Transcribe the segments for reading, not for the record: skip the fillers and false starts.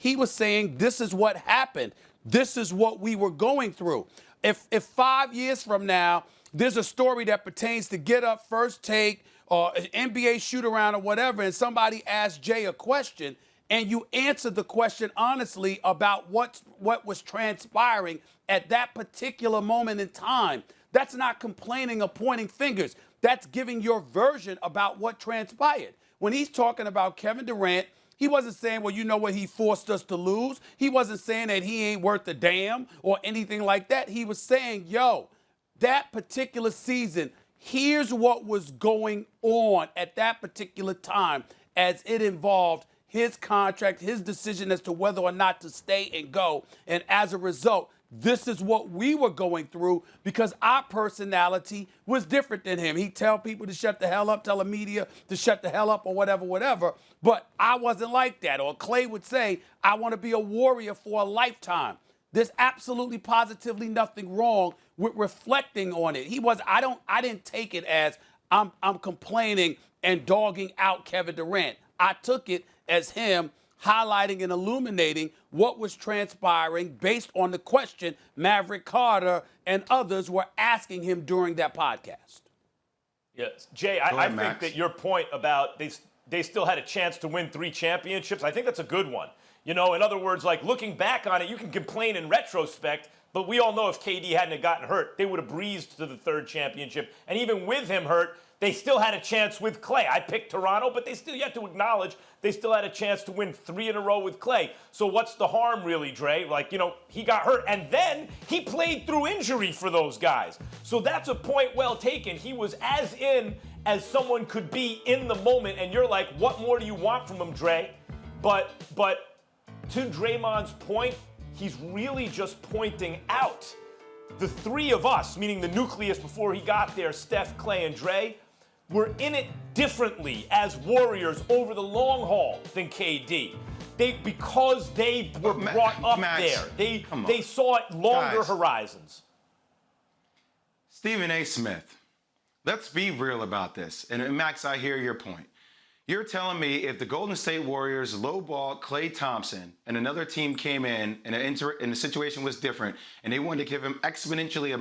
he was saying this is what happened. This is what we were going through. If 5 years from now, there's a story that pertains to Get Up, First Take, or an NBA shoot-around or whatever, and somebody asks Jay a question, and you answer the question honestly about what was transpiring at that particular moment in time, that's not complaining or pointing fingers. That's giving your version about what transpired. When he's talking about Kevin Durant, he wasn't saying, well, you know what, he forced us to lose. He wasn't saying that he ain't worth a damn or anything like that. He was saying, yo, that particular season, here's what was going on at that particular time as it involved his contract, his decision as to whether or not to stay and go. And as a result, this is what we were going through because our personality was different than him. He'd tell people to shut the hell up, tell the media to shut the hell up or whatever. But I wasn't like that. Or Clay would say, I want to be a warrior for a lifetime. There's absolutely positively nothing wrong with reflecting on it. I didn't take it as I'm complaining and dogging out Kevin Durant. I took it as him highlighting and illuminating what was transpiring based on the question Maverick Carter and others were asking him during that podcast. Yes, Jay, I think that your point about they still had a chance to win 3 championships, I think that's a good one. You know, in other words, like looking back on it, you can complain in retrospect, but we all know if KD hadn't gotten hurt, they would have breezed to the 3rd championship. And even with him hurt, they still had a chance with Clay. I picked Toronto, but you have to acknowledge they still had a chance to win 3 in a row with Clay. So what's the harm really, Dre? Like, you know, he got hurt, and then he played through injury for those guys. So that's a point well taken. He was as in as someone could be in the moment, and you're like, what more do you want from him, Dre? But to Draymond's point, he's really just pointing out the 3 of us, meaning the nucleus before he got there, Steph, Clay, and Dre, were in it differently as Warriors over the long haul than KD. Because they were brought up there. They saw it longer horizons. Stephen A. Smith, let's be real about this. And Max, I hear your point. You're telling me if the Golden State Warriors lowballed Klay Thompson and another team came in and the situation was different and they wanted to give him exponentially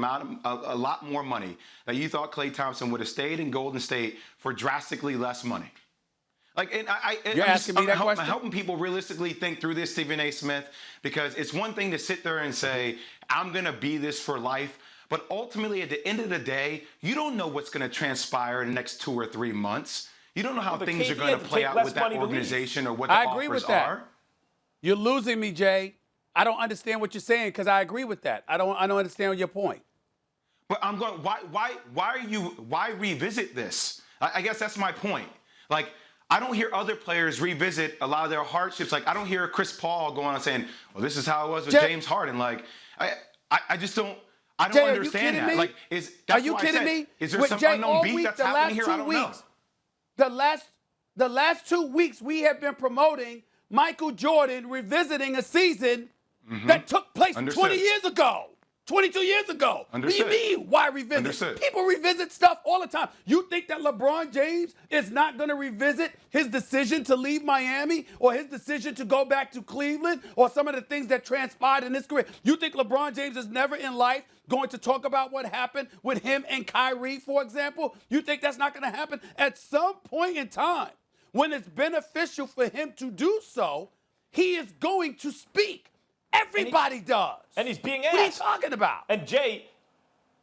a lot more money, that you thought Klay Thompson would have stayed in Golden State for drastically less money? Like, and You're asking me that question? I'm helping people realistically think through this, Stephen A. Smith, because it's one thing to sit there and say, I'm going to be this for life. But ultimately, at the end of the day, you don't know what's going to transpire in the next 2 or 3 months. You don't know how things are going to play out with that organization or what the offers are. I agree with that. You're losing me, Jay. I don't understand what you're saying because I agree with that. I don't understand your point. But I'm going, why revisit this? I guess that's my point. Like, I don't hear other players revisit a lot of their hardships. Like, I don't hear Chris Paul going on saying, well, this is how it was with James Harden. Like, I just don't. I don't understand that. Like, are you kidding me? Is there some unknown beat that's happening here? I don't know. The last 2 weeks, we have been promoting Michael Jordan revisiting a season that took place 20 years ago, 22 years ago. What do you mean, why revisit? People revisit stuff all the time. You think that LeBron James is not going to revisit his decision to leave Miami or his decision to go back to Cleveland or some of the things that transpired in his career? You think LeBron James is never in life going to talk about what happened with him and Kyrie, for example? You think that's not going to happen? At some point in time, when it's beneficial for him to do so, he is going to speak. Everybody does. And he's being asked. What are you talking about? And Jay,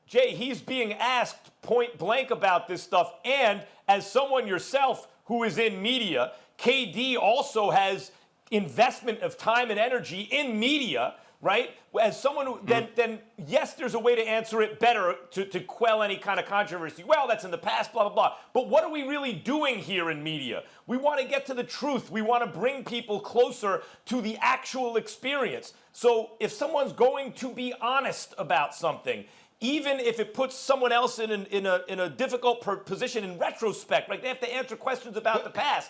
he's being asked point blank about this stuff. And as someone yourself who is in media, KD also has investment of time and energy in media, right? As someone who, then yes, there's a way to answer it better to quell any kind of controversy. Well, that's in the past, blah, blah, blah. But what are we really doing here in media? We want to get to the truth. We want to bring people closer to the actual experience. So if someone's going to be honest about something, even if it puts someone else in a difficult position in retrospect, like they have to answer questions about the past,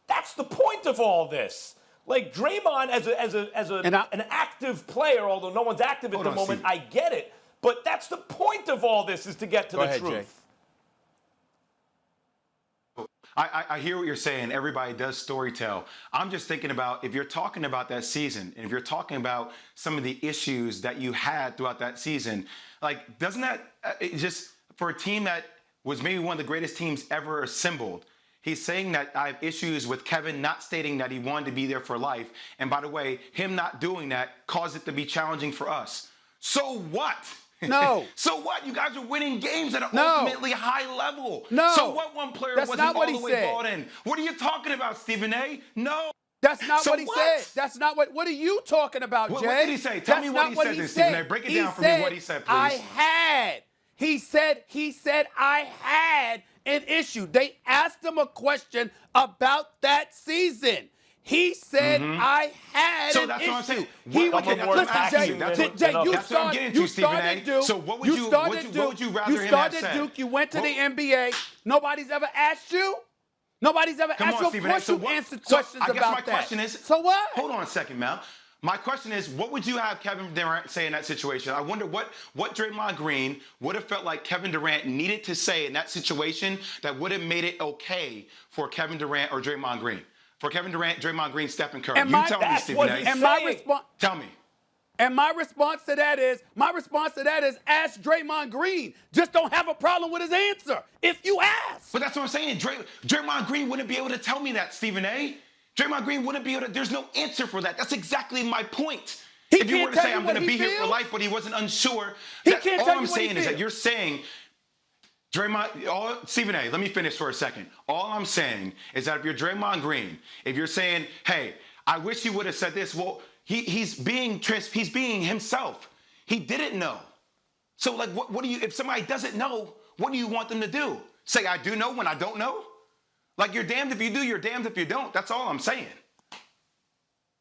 that's the point of all this. Like Draymond as an active player, although no one's active at the moment, I get it. But that's the point of all this, is to get to the truth. Jay. I hear what you're saying. Everybody does storytell. I'm just thinking about if you're talking about that season, and if you're talking about some of the issues that you had throughout that season, like, doesn't that just for a team that was maybe one of the greatest teams ever assembled? He's saying that I have issues with Kevin not stating that he wanted to be there for life. And by the way, him not doing that caused it to be challenging for us. So what? No. So what? You guys are winning games at an No. ultimately high level. No. So what? One player That's wasn't not what all he the way said. bought in. What are you talking about, Stephen A? No. That's not So what he what? said. That's not what are you talking about, What Jay? did he say? Tell me what he said then, Stephen A. Break it down for me what he said, please. He said I had an issue. They asked him a question about that season. He said I had So an that's issue. what I'm saying. He Okay, was, that's what I'm listen, asking Jay, you. That's Jay, what- you that's what I'm getting to, Stephen A. started Duke. So what would you you started rather Duke. him You have started said? Duke. You went to the What- NBA. Nobody's ever asked you. Nobody's ever Come asked on, you. Of Stephen A. course So you what- answered so questions I guess about my that. question is, So what? Hold on a second, Mal. My question is, what would you have Kevin Durant say in that situation? I wonder what Draymond Green would have felt like Kevin Durant needed to say in that situation that would have made it okay for Kevin Durant or Draymond Green. For Kevin Durant, Draymond Green, Stephen Curry. And You my- tell me, that's Stephen what A. he's And my saying. response. Tell me. And my response to that is, ask Draymond Green. Just don't have a problem with his answer if you ask. But that's what I'm saying. Draymond Green wouldn't be able to tell me that, Stephen A. Draymond Green wouldn't be able to. There's no answer for that. That's exactly my point. He If you can't were to tell say you I'm what going to he be here for feels. life, but he wasn't unsure. He that- can't all tell I'm you what he saying is that feels. you're saying, Stephen A., let me finish for a second. All I'm saying is that if you're Draymond Green, if you're saying, hey, I wish he would have said this, well, he's being himself. He didn't know. So, like, what do you, if somebody doesn't know, what do you want them to do? Say, I do know when I don't know? Like, you're damned if you do, you're damned if you don't. That's all I'm saying.